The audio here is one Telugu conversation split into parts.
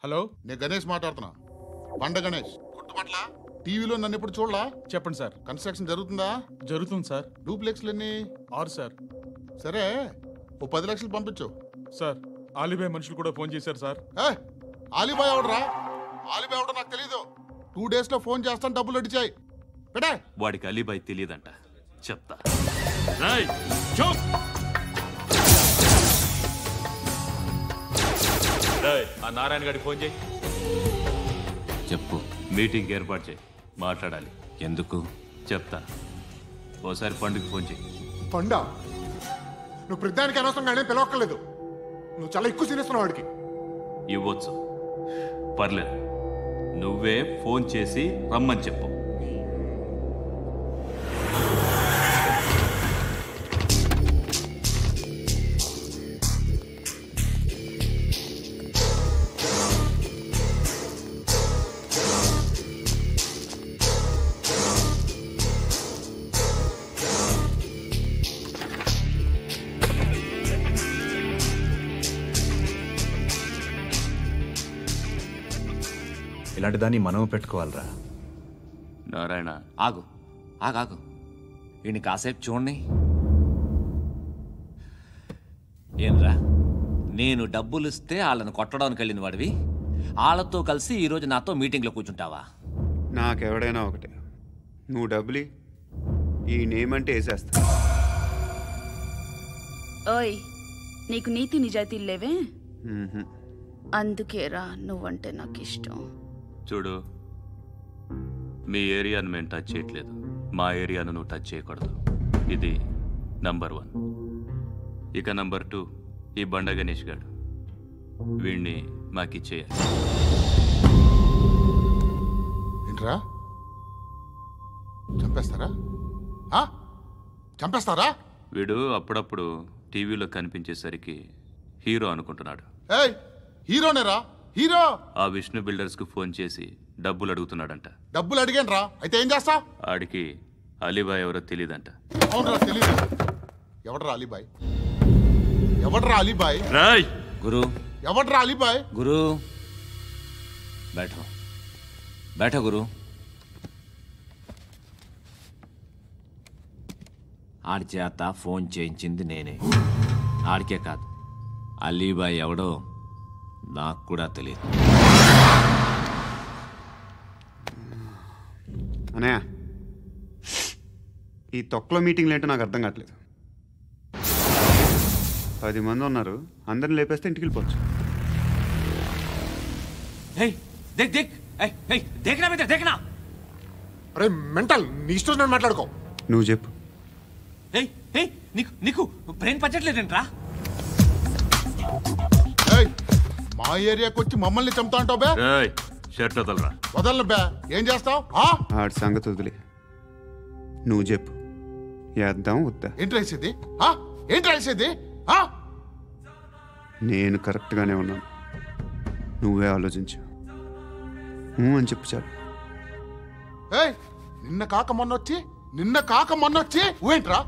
హలో, నేను గణేష్ మాట్లాడుతున్నా. బండ గణేష్ గుర్తుపట్ల. టీవీలో నన్ను ఎప్పుడు చూడలా? చెప్పండి సార్. కన్స్ట్రక్షన్ జరుగుతుందా? జరుగుతుంది సార్. డూప్లెక్స్లు ఎన్ని? 6 సార్. సరే, ఓ 10 లక్షలు పంపించు. సార్, ఆలిబాయ్ మనుషులు కూడా ఫోన్ చేశారు సార్. ఆలిబాయ్ ఎవడరా? ఆలిబాయ్ ఎవడో నాకు తెలీదు. 2 days లో ఫోన్ చేస్తాను, డబ్బులు అడిచాయి పెడే. వాడికి అలీబాయ్ తెలియదంట, చెప్తా. ఆ నారాయణ గారికి ఫోన్ చేయి. చెప్పు. మీటింగ్ ఏర్పాటు చేయి, మాట్లాడాలి. ఎందుకు? చెప్తా. ఓసారి పండుగ ఫోన్ చేయి. పండా, నువ్వు ప్రతిదానికి అనవసరంగానే పిలవక్కర్లేదు. నువ్వు చాలా ఎక్కువ సీనిస్తున్నావు వాడికి. ఇవ్వచ్చు, పర్లేదు. నువ్వే ఫోన్ చేసి రమ్మని చెప్పు. ఇలాంటి దాన్ని మనం పెట్టుకోవాలరా. నారాయణ, ఆగు ఆగాగు. వీడిని కాసేపు చూడండి. ఏంరా, నేను డబ్బులు ఇస్తే వాళ్ళని కొట్టడానికి వెళ్ళిన వాడివి, వాళ్ళతో కలిసి ఈరోజు నాతో మీటింగ్లో కూర్చుంటావా? నాకెవడైనా ఒకటే. నువ్వు డబ్బులి, ఈ నేమ్ అంటే వేసేస్తా. ఓయ్, నీకు నీతి నిజాయితీలు లేవే? అందుకేరా నువ్వంటే నాకు ఇష్టం. చూడు, మీ ఏరియాను మేము టచ్ చేయట్లేదు, మా ఏరియాను నువ్వు టచ్ చేయకూడదు. ఇది నంబర్ 1. ఇక నంబర్ 2, ఈ బండ గణేష్ గారు. వీణ్ణి మాకిచ్చేయాలి. ఏంట్రా, చంపేస్తారా? చంపేస్తారా? వీడు అప్పుడప్పుడు టీవీలో కనిపించేసరికి హీరో అనుకుంటున్నాడు. ఏయ్, హీరోనేరా, హీరో. ఆ విష్ణు బిల్డర్స్కు ఫోన్ చేసి డబ్బులు అడుగుతున్నాడంట. డబ్బులు అడిగాను రా, అయితే ఏం చేస్తా? ఆడికి అలీబాయ్ ఎవరో తెలియదంట. అవునరా, తెలీదు. ఎవడరా అలీబాయ్? ఎవడరా అలీబాయ్? రాయ్ గురు. ఎవడరా అలీబాయ్? గురు, బైఠో బైఠో గురు. ఆడి చేత ఫోన్ చేయించింది నేనే. ఆడికే కాదు, అలీబాయ్ ఎవడో నాకు కూడా తెలియదు. అనయా, ఈ తొక్కలో మీటింగ్లు ఏంటో నాకు అర్థం కావట్లేదు. 10 మంది ఉన్నారు, అందరిని లేపేస్తే ఇంటికి వెళ్ళిపోవచ్చు. అరే మెంటల్, నీ ఇష్టం నేను మాట్లాడుకో. నువ్వు చెప్పు. నీకు బ్రెయిన్ పచ్చట్లేదంట్రా? మా ఏరియాకి వచ్చి మమ్మల్ని చంపుతా అంటావు బే? షర్ట్ వదలరా. వదలను బే. ఏం చేస్తావు? ఆడి సంగతి వదిలే, నువ్వు చెప్పు. వేద్దాం వద్దా? ఏంటి రాసేది? ఏంటి రాసేది? నేను కరెక్ట్గానే ఉన్నాను, నువ్వే ఆలోచించు. అని చెప్పు చాలు. నిన్న కాక మొన్నొచ్చి ఊయంట్రా.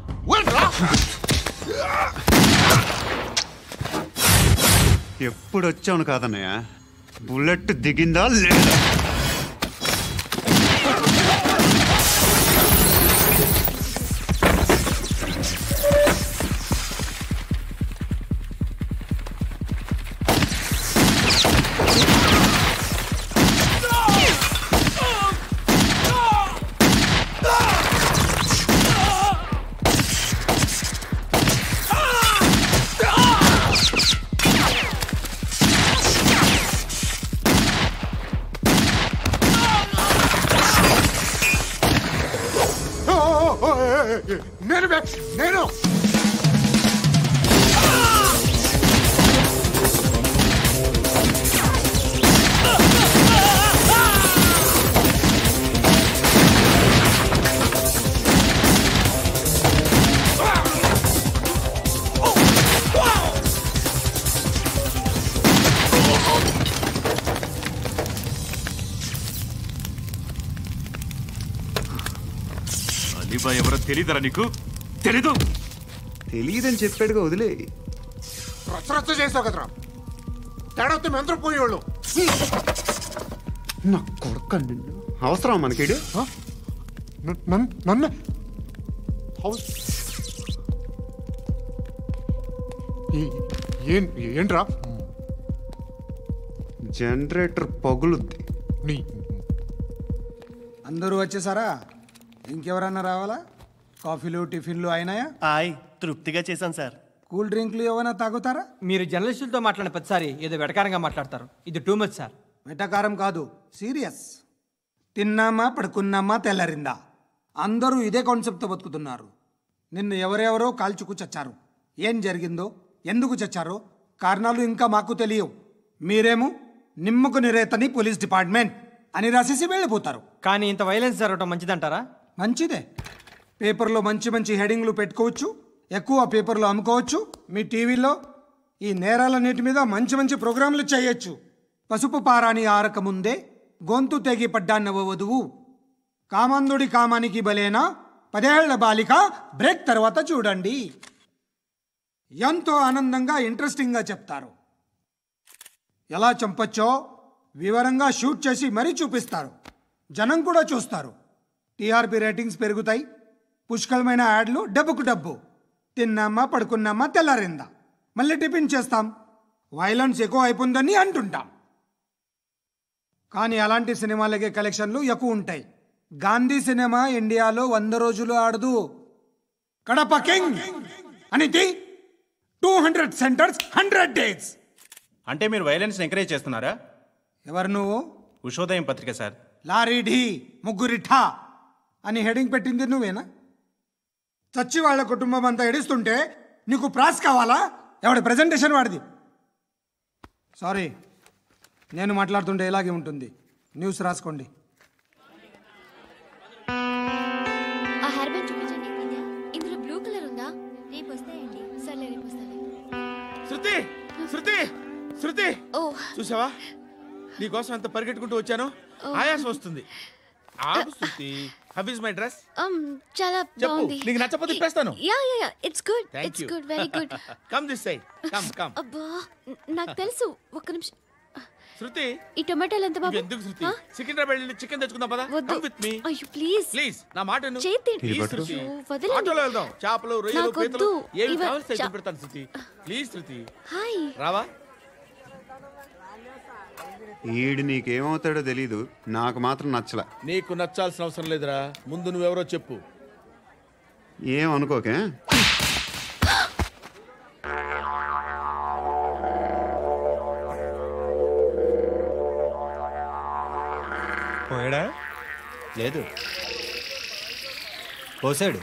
ఎప్పుడు వచ్చావును కాదన్నయ్య, బుల్లెట్ దిగిందా లేదా? నేను అలీబాయ్ ఎవరో తెలీదరా నీకు? తెలీదు? తెలియదని చెప్పాడుగా, వదిలే. రచ్చ చేసావు కదరా. తేడా వస్తే మెంతరం పోయేవాళ్ళు. నా కొడుకు నిన్ను అవసరం మనకిడు. నన్ను ఏంట్రా? జనరేటర్ పగులుద్ది. నీ అందరూ వచ్చేసారా? ఇంకెవరన్నా రావాలా? కాఫీలు టిఫిన్లు అయినాయా? తృప్తిగా చేశాను సార్. కూల్ డ్రింక్లు ఏమైనా తాగుతారా? మీరు జర్నలిస్టులతో మాట్లాడిన ప్రతిసారి ఏదో వెటకారంగా మాట్లాడతారు. ఇది టూ మచ్ సార్. వెటకారం కాదు, సీరియస్. తిన్నామా పడుకున్నామా తెల్లరిందా, అందరూ ఇదే కాన్సెప్ట్తో బతుకుతున్నారు. నిన్ను ఎవరెవరో కాల్చుకు చచ్చారు. ఏం జరిగిందో, ఎందుకు చచ్చారో కారణాలు ఇంకా మాకు తెలియవు. మీరేమో నిమ్మకు నిరేతని పోలీస్ డిపార్ట్మెంట్ అని రాసేసి వెళ్ళిపోతారు. కానీ ఇంత వైలెన్స్ జరగటం మంచిదంటారా? మంచిదే. పేపర్లో మంచి మంచి హెడింగ్లు పెట్టుకోవచ్చు, ఎక్కువ పేపర్లు అమ్ముకోవచ్చు. మీ టీవీలో ఈ నేరాలన్నిటి మీద మంచి మంచి ప్రోగ్రాంలు చేయొచ్చు. పసుపు పారాని ఆరక ముందే గొంతు తెగి పడ్డాన్నవ వధువు, కామందుడి కామానికి బలేనా 10 ఏళ్ల బాలిక బ్రేక్ తర్వాత చూడండి. ఎంతో ఆనందంగా ఇంట్రెస్టింగ్గా చెప్తారు. ఎలా చంపచ్చో వివరంగా షూట్ చేసి మరీ చూపిస్తారు. జనం కూడా చూస్తారు. టీఆర్పీ రేటింగ్స్ పెరుగుతాయి. పుష్కలమైన యాడ్లు, డబ్బుకు డబ్బు. తిన్నామా పడుకున్నామా తెల్లారిందా, మళ్ళీ టిఫిన్ చేస్తాం. వైలెన్స్ ఎక్కువ అయిపోయిందని అంటుంటాం. కానీ అలాంటి సినిమాలకే కలెక్షన్లు ఎక్కువ ఉంటాయి. గాంధీ సినిమా ఇండియాలో 100 రోజులు ఆడదు. కడప కింగ్ అనేది 200 సెంటర్స్ 100 డేస్. అంటే మీరు వైలెన్స్ ఎంకరేజ్ చేస్తున్నారా? ఎవరు నువ్వు? ఉషోదయం పత్రిక సార్. లారీ ఢీ ముగ్గురిఠా అని హెడింగ్ పెట్టింది నువ్వేనా? చచ్చి వాళ్ళ కుటుంబం అంతా ఎడుస్తుంటే నీకు ప్రాస్ కావాలా? ఎవడి ప్రజెంటేషన్ వాడిది. సారీ, నేను మాట్లాడుతుంటే ఇలాగే ఉంటుంది. న్యూస్ రాసుకోండి. ఆ హెయిర్ బ్యాండ్ చూపించండి. ఇందులో బ్లూ కలర్ ఉందా? రేపు వస్తాయండి. సర్లే, రేపు వస్తాయి. శృతి శృతి శృతి, ఓ చూసావా నీకోసం ఎంత పరిగెట్టుకుంటూ వచ్చాను. ఆయాసం వస్తుంది. ఆగు Shruti. How is my dress? చాలా బాగుంది. నీకు నచ్చకపోతే తిప్పేస్తాను. Yeah yeah yeah, it's good. Thank it's you. Good, very good. Come this side. Come. అబ్బా, నాకు తెలుసు. ఒక్క నిమిషం. శృతి, ఈ టొమాటోలు ఎంత బాబు? ఎందుకు శృతి? సికింద్రాబాద్ వెళ్ళి చికెన్ తెచ్చుకుందాం పదా. వద్దు. Come with me. అయ్యో ప్లీజ్ ప్లీజ్ నా మాట విను. చేతి Please, శృతి. వదలండి. ఆటోలో వెళ్దాం. చేపలు, రొయ్యలు, నాకు పీతలు వద్దు. ఏమి ఇవ- కావాలి తెచ్చి పెడతాను శృతి. Please Shruti. హాయ్. రావా? ఈడు నీకేమవుతాడో తెలీదు, నాకు మాత్రం నచ్చలా. నీకు నచ్చాల్సిన అవసరం లేదురా. ముందు నువ్వెవరో చెప్పు. ఏం అనుకోకే. పోయాడా? లేదు, పోసాడు.